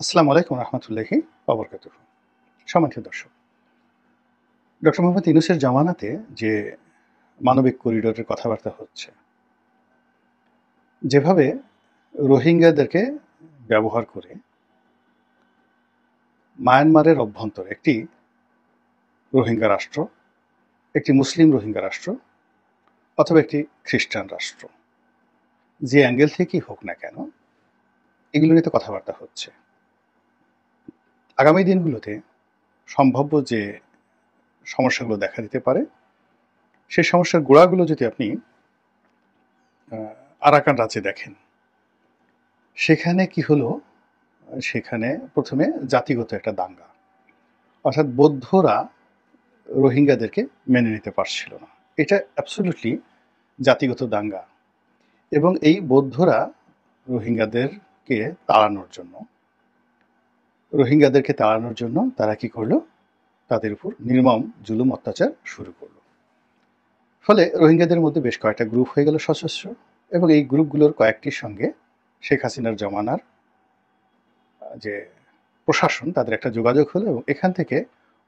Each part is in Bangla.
আসসালামু আলাইকুম রহমতুল্লাহি ওয়া বারাকাতুহু। সম্মানিত দর্শক, ডক্টর মোহাম্মদ ইউনূসের জামানাতে যে মানবিক করিডোরের কথাবার্তা হচ্ছে, যেভাবে রোহিঙ্গাদেরকে ব্যবহার করে মায়ানমারের অভ্যন্তরে একটি রোহিঙ্গা রাষ্ট্র, একটি মুসলিম রোহিঙ্গা রাষ্ট্র অথবা একটি খ্রিস্টান রাষ্ট্র, যে অ্যাঙ্গেল থেকেই হোক না কেন, এগুলো নিয়ে তো কথাবার্তা হচ্ছে। আগামী দিনগুলোতে সম্ভাব্য যে সমস্যাগুলো দেখা দিতে পারে, সেই সমস্যার গোড়াগুলো যদি আপনি আরাকান রাজ্যে দেখেন, সেখানে কি হলো, সেখানে প্রথমে জাতিগত একটা দাঙ্গা, অর্থাৎ বৌদ্ধরা রোহিঙ্গাদেরকে মেনে নিতে পারছিল না। এটা অ্যাবসলিউটলি জাতিগত দাঙ্গা। এবং এই বৌদ্ধরা রোহিঙ্গাদেরকে তাড়ানোর জন্য তারা কি করলো, তাদের উপর নির্মম জুলুম অত্যাচার শুরু করলো। ফলে রোহিঙ্গাদের মধ্যে বেশ কয়েকটা গ্রুপ হয়ে গেল সশস্ত্র, এবং এই গ্রুপগুলোর কয়েকটির সঙ্গে শেখ হাসিনার জমানার যে প্রশাসন, তাদের একটা যোগাযোগ হলো এবং এখান থেকে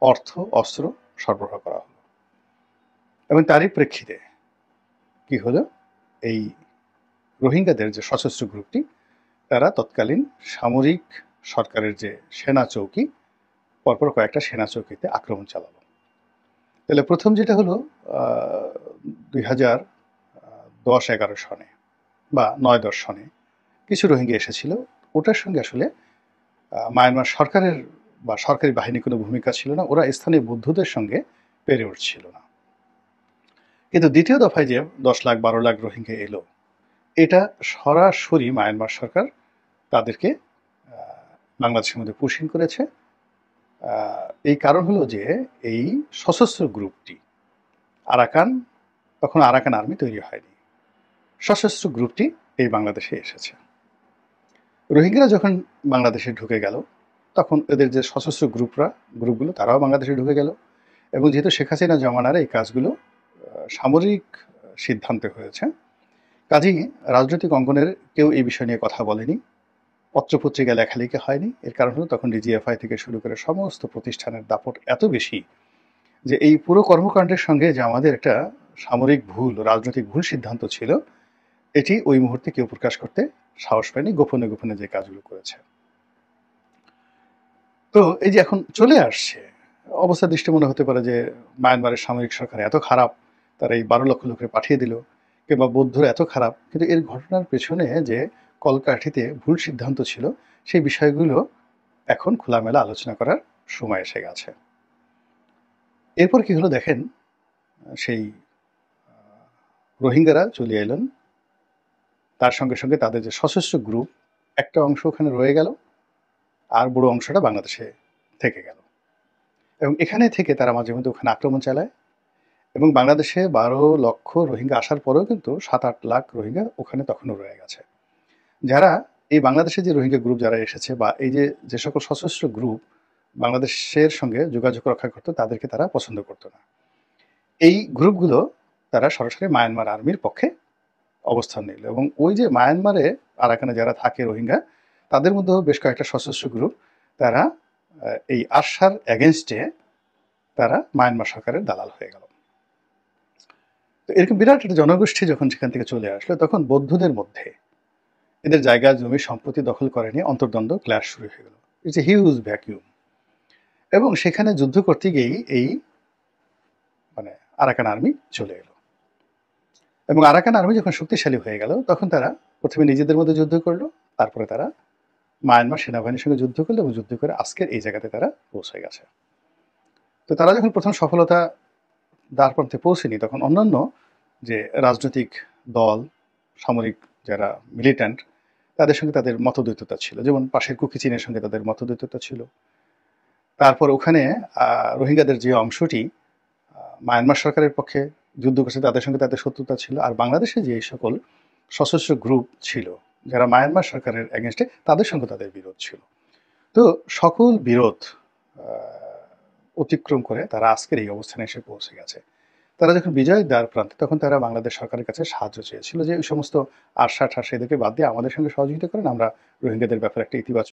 অর্থ অস্ত্র সরবরাহ করা হলো। এবং তারই প্রেক্ষিতে কি হলো, এই রোহিঙ্গাদের যে সশস্ত্র গ্রুপটি, তারা তৎকালীন সামরিক সরকারের যে সেনা চৌকি, পরপর কয়েকটা সেনা চৌকিতে আক্রমণ চালালো। তাহলে প্রথম যেটা হলো 2010-11 সনে বা 9-10 সনে কিছু রোহিঙ্গা এসেছিল। ওটার সঙ্গে আসলে মায়ানমার সরকারের বা সরকারি বাহিনীর কোনো ভূমিকা ছিল না, ওরা স্থানীয় বৌদ্ধদের সঙ্গে পেরে উঠছিল না। কিন্তু দ্বিতীয় দফায় যে 10 লাখ 12 লাখ রোহিঙ্গা এলো, এটা সরাসরি মায়ানমার সরকার তাদেরকে বাংলাদেশের মধ্যে পুশিং করেছে। এই কারণ হলো যে এই সশস্ত্র গ্রুপটি আরাকান, তখন আরাকান আর্মি তৈরি হয়নি, সশস্ত্র গ্রুপটি এই বাংলাদেশে এসেছে। রোহিঙ্গারা যখন বাংলাদেশে ঢুকে গেল, তখন এদের যে সশস্ত্র গ্রুপগুলো তারাও বাংলাদেশে ঢুকে গেল। এবং যেহেতু শেখ হাসিনা জমানার এই কাজগুলো সামরিক সিদ্ধান্তে হয়েছে, কাজেই রাজনৈতিক অঙ্গনের কেউ এই বিষয় নিয়ে কথা বলেনি, পত্রপত্রিকা লেখালেখি হয়নি। এর কারণ হলো তখন ডিজিএফআই থেকে শুরু করে সমস্ত প্রতিষ্ঠানের দাপট এত বেশি যে এই পুরো কর্মকাণ্ডের সঙ্গে যে আমাদের একটা সামরিক ভুল, রাজনৈতিক ভুল সিদ্ধান্ত ছিল, এটি ওই মুহূর্তে কেউ প্রকাশ করতে সাহস পায়নি, গোপনে গোপনে যে কাজগুলো করেছে। তো এই যে এখন চলে আসছে, অবস্থা দৃষ্টি মনে হতে পারে যে মায়ানমারের সামরিক সরকার এত খারাপ, তারা এই 12 লক্ষ লোকের পাঠিয়ে দিল, কিংবা বৌদ্ধরা এত খারাপ। কিন্তু এর ঘটনার পেছনে যে কলকাঠিতে ভুল সিদ্ধান্ত ছিল, সেই বিষয়গুলো এখন খোলামেলা আলোচনা করার সময় এসে গেছে। এরপর কি হলো দেখেন, সেই রোহিঙ্গারা চলে এলেন, তার সঙ্গে সঙ্গে তাদের যে সশস্ত্র গ্রুপ, একটা অংশ ওখানে রয়ে গেল, আর বড় অংশটা বাংলাদেশে থেকে গেল। এবং এখানে থেকে তারা মাঝে মধ্যে ওখানে আক্রমণ চালায়। এবং বাংলাদেশে 12 লক্ষ রোহিঙ্গা আসার পরেও কিন্তু 7-8 লাখ রোহিঙ্গা ওখানে তখনও রয়ে গেছে, যারা এই বাংলাদেশে যে রোহিঙ্গা গ্রুপ যারা এসেছে, বা এই যে সকল সশস্ত্র গ্রুপ বাংলাদেশের সঙ্গে যোগাযোগ রক্ষা করতো, তাদেরকে তারা পছন্দ করতো না। এই গ্রুপগুলো তারা সরাসরি মায়ানমার আর্মির পক্ষে অবস্থান নিল। এবং ওই যে মায়ানমারে আরাকানে যারা থাকে রোহিঙ্গা, তাদের মধ্যেও বেশ কয়েকটা সশস্ত্র গ্রুপ, তারা এই আরশার এগেনস্টে তারা মায়ানমার সরকারের দালাল হয়ে গেল। তো এরকম বিরাট একটা জনগোষ্ঠী যখন সেখান থেকে চলে আসলো, তখন বৌদ্ধদের মধ্যে এদের জায়গা জমি সম্পত্তি দখল করে নিয়ে অন্তর্দ্বন্দ্ব, ক্ল্যাশ শুরু হয়ে গেল। It's a huge vacuum. এবং সেখানে যুদ্ধ করতে গিয়েই এই আরাকান আর্মি চলে এলো। এবং আরাকান আর্মি যখন শক্তিশালী হয়ে গেল, তখন তারা প্রথমে নিজেদের মধ্যে যুদ্ধ করলো, তারপরে তারা মায়ানমার সেনাবাহিনীর সঙ্গে যুদ্ধ করলো, এবং যুদ্ধ করে আজকের এই জায়গাতে তারা পৌঁছে গেছে। তো তারা যখন প্রথম সফলতা দ্বার প্রান্তে পৌঁছেনি, তখন অন্যান্য যে রাজনৈতিক দল, সামরিক যারা মিলিট্যান্ট, তাদের সঙ্গে তাদের মতদ্বৈততা ছিল। যেমন পাশের কুকি চীনের সঙ্গে তাদের মতদ্বৈততা ছিল। তারপর ওখানে রোহিঙ্গাদের যে অংশটি মায়ানমার সরকারের পক্ষে যুদ্ধ করছে, তাদের সঙ্গে তাদের শত্রুতা ছিল। আর বাংলাদেশে যে সকল সশস্ত্র গ্রুপ ছিল যারা মায়ানমার সরকারের এগেনস্টে, তাদের সঙ্গে তাদের বিরোধ ছিল। তো সকল বিরোধ অতিক্রম করে তারা আজকের এই অবস্থানে এসে পৌঁছে গেছে। তারা যখন বিজয়ের দ্বার প্রান্তে, তখন তারা বাংলাদেশ সরকারের কাছে সাহায্য চেয়েছিল যে ওই সমস্ত আরশা ঠাসা এদেরকে বাদ দিয়ে আমাদের সঙ্গে সহযোগিতা করেন, আমরা রোহিঙ্গাদের ব্যাপারে একটা ইতিবাচক